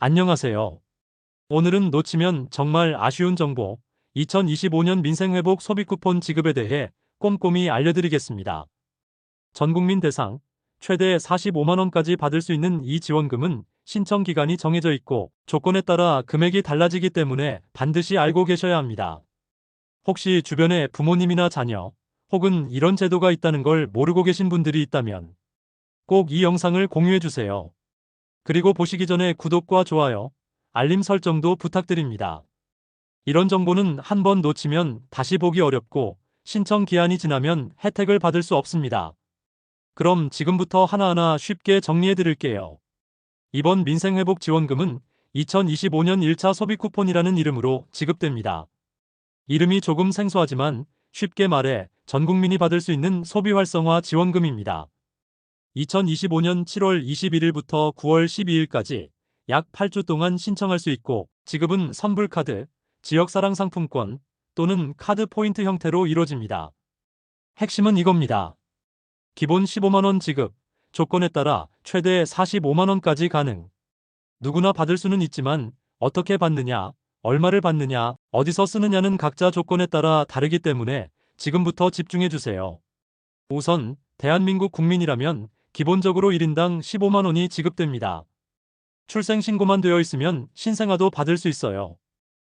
안녕하세요. 오늘은 놓치면 정말 아쉬운 정보, 2025년 민생회복 소비 쿠폰 지급에 대해 꼼꼼히 알려드리겠습니다. 전국민 대상 최대 45만 원까지 받을 수 있는 이 지원금은 신청 기간이 정해져 있고 조건에 따라 금액이 달라지기 때문에 반드시 알고 계셔야 합니다. 혹시 주변에 부모님이나 자녀, 혹은 이런 제도가 있다는 걸 모르고 계신 분들이 있다면 꼭 이 영상을 공유해 주세요. 그리고 보시기 전에 구독과 좋아요, 알림 설정도 부탁드립니다. 이런 정보는 한 번 놓치면 다시 보기 어렵고 신청 기한이 지나면 혜택을 받을 수 없습니다. 그럼 지금부터 하나하나 쉽게 정리해 드릴게요. 이번 민생회복지원금은 2025년 1차 소비 쿠폰이라는 이름으로 지급됩니다. 이름이 조금 생소하지만 쉽게 말해 전 국민이 받을 수 있는 소비 활성화 지원금입니다. 2025년 7월 21일부터 9월 12일까지 약 8주 동안 신청할 수 있고 지급은 선불카드, 지역사랑 상품권 또는 카드 포인트 형태로 이루어집니다. 핵심은 이겁니다. 기본 15만 원 지급, 조건에 따라 최대 45만 원까지 가능. 누구나 받을 수는 있지만 어떻게 받느냐, 얼마를 받느냐, 어디서 쓰느냐는 각자 조건에 따라 다르기 때문에 지금부터 집중해 주세요. 우선 대한민국 국민이라면 기본적으로 1인당 15만 원이 지급됩니다. 출생신고만 되어 있으면 신생아도 받을 수 있어요.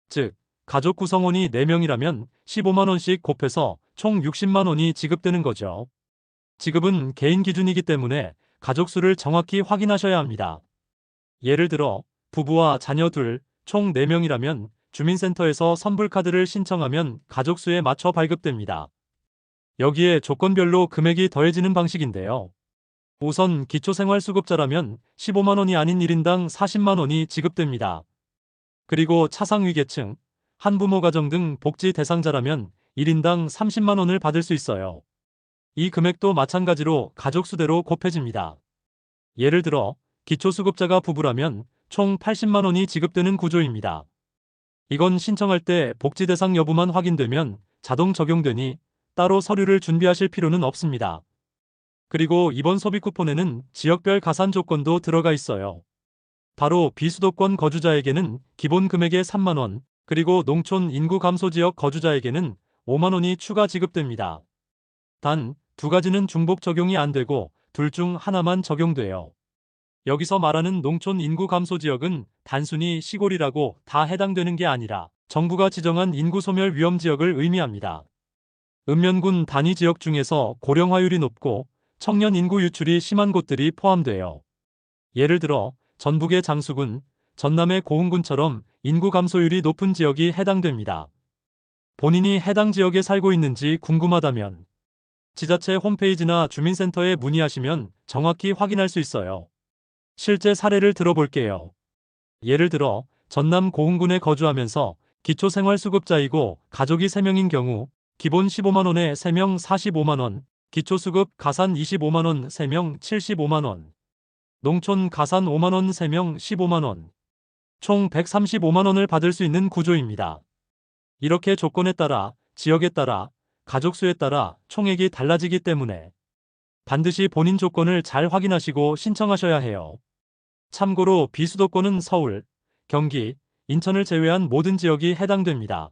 즉, 가족 구성원이 4명이라면 15만 원씩 곱해서 총 60만 원이 지급되는 거죠. 지급은 개인 기준이기 때문에 가족 수를 정확히 확인하셔야 합니다. 예를 들어 부부와 자녀 둘, 총 4명이라면 주민센터에서 선불카드를 신청하면 가족 수에 맞춰 발급됩니다. 여기에 조건별로 금액이 더해지는 방식인데요. 우선 기초생활수급자라면 15만 원이 아닌 1인당 40만 원이 지급됩니다. 그리고 차상위계층, 한부모 가정 등 복지 대상자라면 1인당 30만 원을 받을 수 있어요. 이 금액도 마찬가지로 가족 수대로 곱해집니다. 예를 들어 기초수급자가 부부라면 총 80만 원이 지급되는 구조입니다. 이건 신청할 때 복지 대상 여부만 확인되면 자동 적용되니 따로 서류를 준비하실 필요는 없습니다. 그리고 이번 소비 쿠폰에는 지역별 가산 조건도 들어가 있어요. 바로 비수도권 거주자에게는 기본 금액의 3만 원, 그리고 농촌 인구 감소 지역 거주자에게는 5만 원이 추가 지급됩니다. 단, 두 가지는 중복 적용이 안 되고 둘 중 하나만 적용돼요. 여기서 말하는 농촌 인구 감소 지역은 단순히 시골이라고 다 해당되는 게 아니라 정부가 지정한 인구 소멸 위험 지역을 의미합니다. 읍면군 단위 지역 중에서 고령화율이 높고 청년 인구 유출이 심한 곳들이 포함돼요. 예를 들어 전북의 장수군, 전남의 고흥군처럼 인구 감소율이 높은 지역이 해당됩니다. 본인이 해당 지역에 살고 있는지 궁금하다면 지자체 홈페이지나 주민센터에 문의하시면 정확히 확인할 수 있어요. 실제 사례를 들어볼게요. 예를 들어 전남 고흥군에 거주하면서 기초생활수급자이고 가족이 3명인 경우 기본 15만 원에 3명 45만 원, 기초수급 가산 25만 원 3명 75만 원, 농촌 가산 5만 원 3명 15만 원, 총 135만 원을 받을 수 있는 구조입니다. 이렇게 조건에 따라, 지역에 따라, 가족 수에 따라 총액이 달라지기 때문에 반드시 본인 조건을 잘 확인하시고 신청하셔야 해요. 참고로 비수도권은 서울, 경기, 인천을 제외한 모든 지역이 해당됩니다.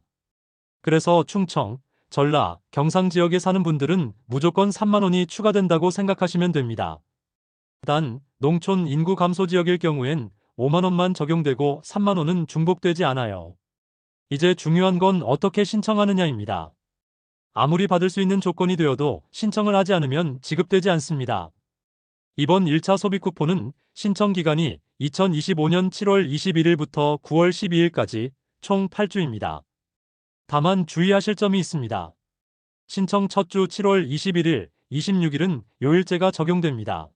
그래서 충청, 전라, 경상 지역에 사는 분들은 무조건 3만 원이 추가된다고 생각하시면 됩니다. 단, 농촌 인구 감소 지역일 경우엔 5만 원만 적용되고 3만 원은 중복되지 않아요. 이제 중요한 건 어떻게 신청하느냐입니다. 아무리 받을 수 있는 조건이 되어도 신청을 하지 않으면 지급되지 않습니다. 이번 1차 소비 쿠폰은 신청 기간이 2025년 7월 21일부터 9월 12일까지 총 8주입니다. 다만 주의하실 점이 있습니다. 신청 첫 주 7월 21일, 26일은 요일제가 적용됩니다.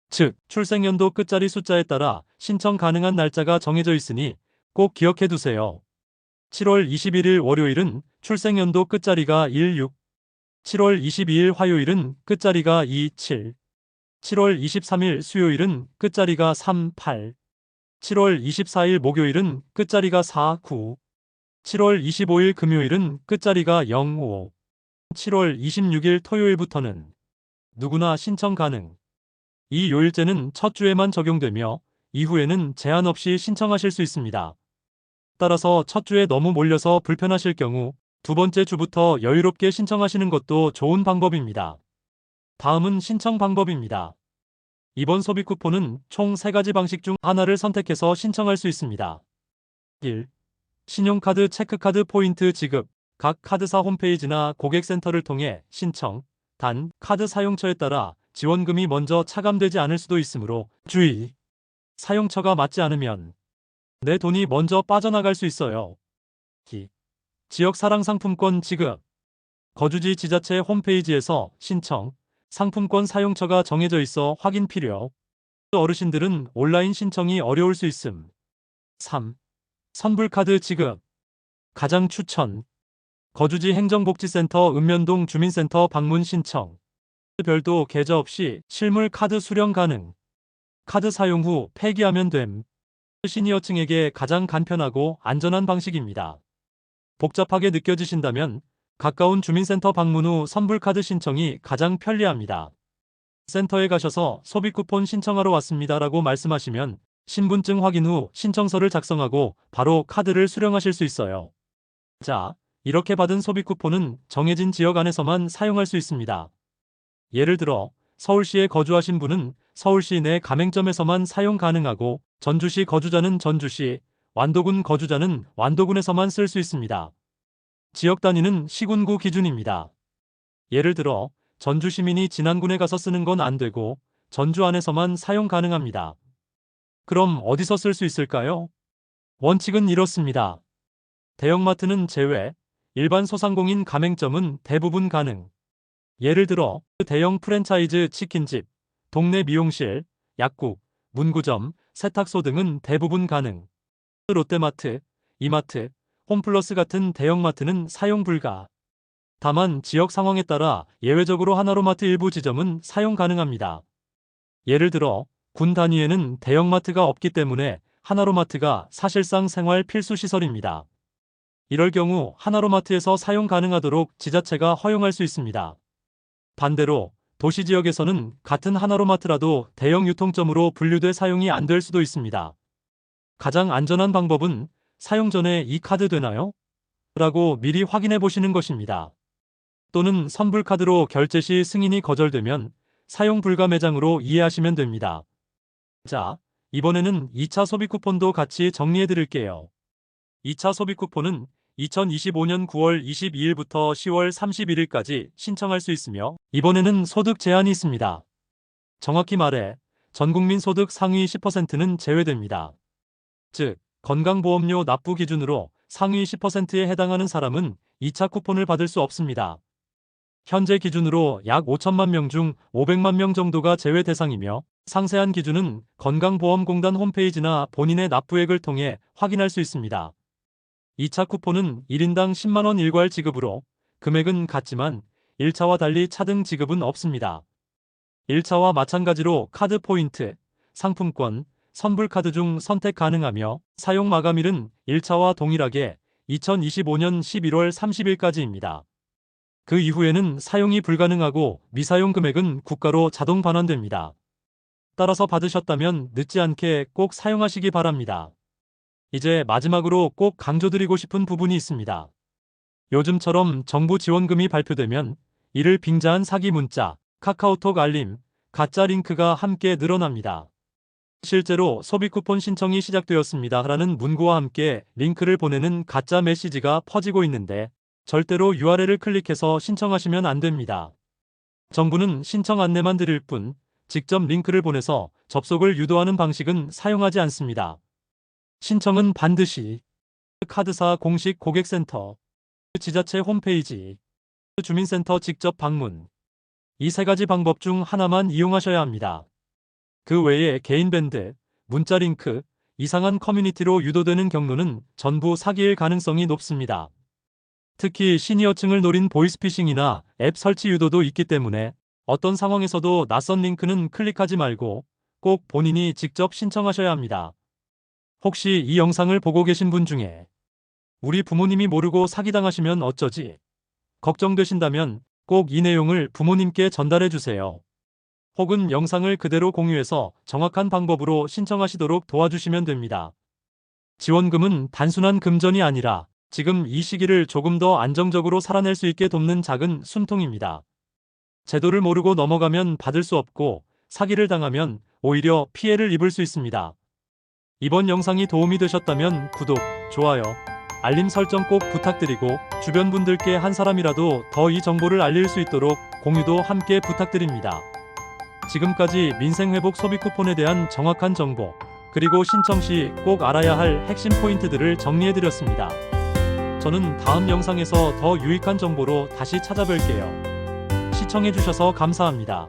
즉, 출생연도 끝자리 숫자에 따라 신청 가능한 날짜가 정해져 있으니 꼭 기억해 두세요. 7월 21일 월요일은 출생연도 끝자리가 16, 7월 22일 화요일은 끝자리가 27, 7월 23일 수요일은 끝자리가 38, 7월 24일 목요일은 끝자리가 49, 7월 25일 금요일은 끝자리가 05, 7월 26일 토요일부터는 누구나 신청 가능. 이 요일제는 첫 주에만 적용되며 이후에는 제한 없이 신청하실 수 있습니다. 따라서 첫 주에 너무 몰려서 불편하실 경우 두 번째 주부터 여유롭게 신청하시는 것도 좋은 방법입니다. 다음은 신청 방법입니다. 이번 소비 쿠폰은 총 3가지 방식 중 하나를 선택해서 신청할 수 있습니다. 1. 신용카드 체크카드 포인트 지급. 각 카드사 홈페이지나 고객센터를 통해 신청. 단, 카드 사용처에 따라 지원금이 먼저 차감되지 않을 수도 있으므로 주의! 사용처가 맞지 않으면 내 돈이 먼저 빠져나갈 수 있어요. 2. 지역 사랑 상품권 지급. 거주지 지자체 홈페이지에서 신청. 상품권 사용처가 정해져 있어 확인 필요. 어르신들은 온라인 신청이 어려울 수 있음. 3. 선불카드 지급. 가장 추천. 거주지 행정복지센터 읍면동 주민센터 방문 신청. 별도 계좌 없이 실물 카드 수령 가능. 카드 사용 후 폐기하면 됨. 시니어층에게 가장 간편하고 안전한 방식입니다. 복잡하게 느껴지신다면 가까운 주민센터 방문 후 선불카드 신청이 가장 편리합니다. 센터에 가셔서 소비 쿠폰 신청하러 왔습니다 라고 말씀하시면 신분증 확인 후 신청서를 작성하고 바로 카드를 수령하실 수 있어요. 자, 이렇게 받은 소비 쿠폰은 정해진 지역 안에서만 사용할 수 있습니다. 예를 들어 서울시에 거주하신 분은 서울시 내 가맹점에서만 사용 가능하고 전주시 거주자는 전주시, 완도군 거주자는 완도군에서만 쓸 수 있습니다. 지역 단위는 시군구 기준입니다. 예를 들어 전주 시민이 진안군에 가서 쓰는 건 안 되고 전주 안에서만 사용 가능합니다. 그럼 어디서 쓸 수 있을까요? 원칙은 이렇습니다. 대형마트는 제외, 일반 소상공인 가맹점은 대부분 가능. 예를 들어 대형 프랜차이즈 치킨집, 동네 미용실, 약국, 문구점, 세탁소 등은 대부분 가능. 롯데마트, 이마트, 홈플러스 같은 대형마트는 사용 불가. 다만 지역 상황에 따라 예외적으로 하나로마트 일부 지점은 사용 가능합니다. 예를 들어 군 단위에는 대형마트가 없기 때문에 하나로마트가 사실상 생활 필수 시설입니다. 이럴 경우 하나로마트에서 사용 가능하도록 지자체가 허용할 수 있습니다. 반대로 도시 지역에서는 같은 하나로마트라도 대형 유통점으로 분류돼 사용이 안 될 수도 있습니다. 가장 안전한 방법은 사용 전에 이 카드 되나요? 라고 미리 확인해 보시는 것입니다. 또는 선불카드로 결제 시 승인이 거절되면 사용 불가 매장으로 이해하시면 됩니다. 자, 이번에는 2차 소비 쿠폰도 같이 정리해 드릴게요. 2차 소비 쿠폰은 2025년 9월 22일부터 10월 31일까지 신청할 수 있으며 이번에는 소득 제한이 있습니다. 정확히 말해 전국민 소득 상위 10%는 제외됩니다. 즉, 건강보험료 납부 기준으로 상위 10%에 해당하는 사람은 2차 쿠폰을 받을 수 없습니다. 현재 기준으로 약 5천만 명 중 500만 명 정도가 제외 대상이며 상세한 기준은 건강보험공단 홈페이지나 본인의 납부액을 통해 확인할 수 있습니다. 2차 쿠폰은 1인당 10만 원 일괄 지급으로 금액은 같지만 1차와 달리 차등 지급은 없습니다. 1차와 마찬가지로 카드 포인트, 상품권, 선불카드 중 선택 가능하며 사용 마감일은 1차와 동일하게 2025년 11월 30일까지입니다. 그 이후에는 사용이 불가능하고 미사용 금액은 국가로 자동 반환됩니다. 따라서 받으셨다면 늦지 않게 꼭 사용하시기 바랍니다. 이제 마지막으로 꼭 강조드리고 싶은 부분이 있습니다. 요즘처럼 정부 지원금이 발표되면 이를 빙자한 사기 문자, 카카오톡 알림, 가짜 링크가 함께 늘어납니다. 실제로 소비 쿠폰 신청이 시작되었습니다 라는 문구와 함께 링크를 보내는 가짜 메시지가 퍼지고 있는데 절대로 URL을 클릭해서 신청하시면 안 됩니다. 정부는 신청 안내만 드릴 뿐 직접 링크를 보내서 접속을 유도하는 방식은 사용하지 않습니다. 신청은 반드시 카드사 공식 고객센터, 지자체 홈페이지, 주민센터 직접 방문, 이 3가지 방법 중 하나만 이용하셔야 합니다. 그 외에 개인 밴드, 문자 링크, 이상한 커뮤니티로 유도되는 경로는 전부 사기일 가능성이 높습니다. 특히 시니어층을 노린 보이스피싱이나 앱 설치 유도도 있기 때문에 어떤 상황에서도 낯선 링크는 클릭하지 말고 꼭 본인이 직접 신청하셔야 합니다. 혹시 이 영상을 보고 계신 분 중에 우리 부모님이 모르고 사기당하시면 어쩌지? 걱정되신다면 꼭 이 내용을 부모님께 전달해 주세요. 혹은 영상을 그대로 공유해서 정확한 방법으로 신청하시도록 도와주시면 됩니다. 지원금은 단순한 금전이 아니라 지금 이 시기를 조금 더 안정적으로 살아낼 수 있게 돕는 작은 숨통입니다. 제도를 모르고 넘어가면 받을 수 없고 사기를 당하면 오히려 피해를 입을 수 있습니다. 이번 영상이 도움이 되셨다면 구독, 좋아요, 알림 설정 꼭 부탁드리고 주변 분들께 한 사람이라도 더 이 정보를 알릴 수 있도록 공유도 함께 부탁드립니다. 지금까지 민생회복 소비 쿠폰에 대한 정확한 정보, 그리고 신청 시 꼭 알아야 할 핵심 포인트들을 정리해드렸습니다. 저는 다음 영상에서 더 유익한 정보로 다시 찾아뵐게요. 시청해주셔서 감사합니다.